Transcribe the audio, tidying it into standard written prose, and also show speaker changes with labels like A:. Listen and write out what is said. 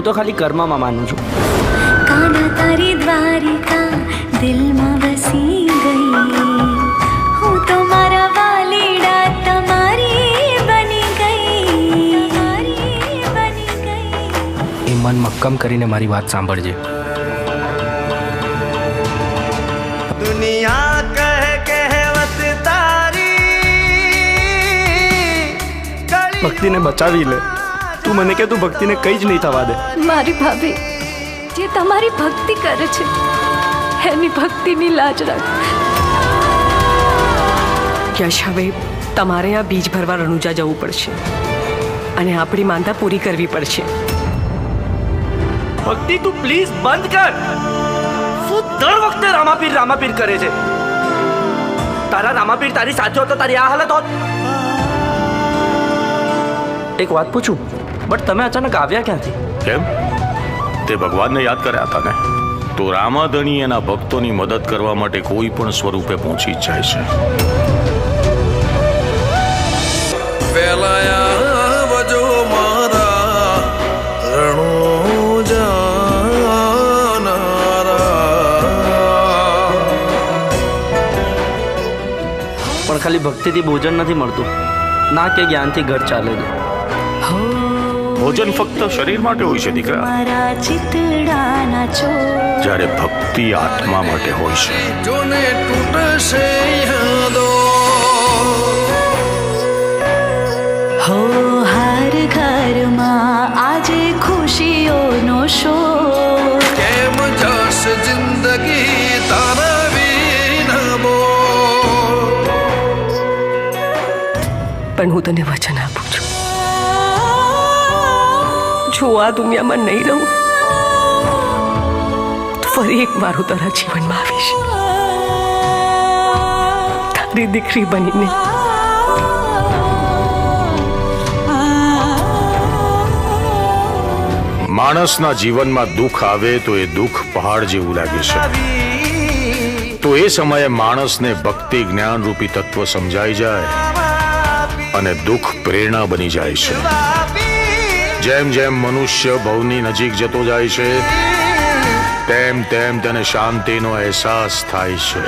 A: હું તો ખાલી કર્મમાં માનું છું.
B: કાના તારી દ્વારિકા દિલમાં વસી ગઈ, હું તો મારા વાલીડા તમારી બની ગઈ.
A: એ મન મક્કમ કરીને મારી વાત સાંભળજે.
C: દુનિયા કહે કહેવત તારી,
A: ભક્તિને બચાવી લે. તું મને કે તું ભક્તિને કંઈ જ નહીં થવા દે.
D: મારી ભાભી જે તમારી ભક્તિ કરે છે એની ભક્તિની લાજ રાખ.
E: યશ, હવે તમારે આ બીજ ભરવા રણુજા જવું પડશે અને આપણી માંદા પૂરી કરવી પડશે.
A: ભક્તિ તું પ્લીઝ બંધ કર. શું દર વખતે રામાપીર કરે છે? તારા રામાપીર તારી સાથે હોત તો તારી આ હાલત હોત. એક વાત પૂછું, બટ તમે અચાનક આવ્યા ક્યાંથી?
F: કેમ? તે ભગવાનને યાદ કર્યા હતા ને? તો રામાધણી એના ભક્તોની મદદ કરવા માટે કોઈ પણ સ્વરૂપે પહોંચી જાય છે.
G: વેલાયા વજો મારા
A: પણ ખાલી ભક્તિથી ભોજન નથી મળતું, ના કે જ્ઞાનથી ઘર ચાલે છે.
F: ભોજન ફક્ત શરીર માટે હોય છે દીકરા,
B: મારા ચિતડાના ચોર,
F: જ્યારે ભક્તિ આત્મા માટે હોય છે.
G: જોને તૂટશે યાદો,
B: હો હર ઘરમાં આજે ખુશીઓનો શોર.
G: કેમ જશે જિંદગી તારા વિના બો.
E: પણ હું તને વચન આપું છું, જો આ દુનિયામાં નહીં રહું તો ફરી એક મારું તારા જીવનમાં આવીશ, તારી દીકરી બનીને.
F: માણસના જીવનમાં દુઃખ આવે તો એ દુઃખ પહાડ જેવું લાગે છે. તો એ સમયે માણસને ભક્તિ જ્ઞાન રૂપી તત્વ સમજાઈ જાય અને દુઃખ પ્રેરણા બની જાય છે. જેમ જેમ મનુષ્ય ભવની નજીક જતો જાય છે તેમ તેમ તેને શાંતિનો અહેસાસ થાય છે.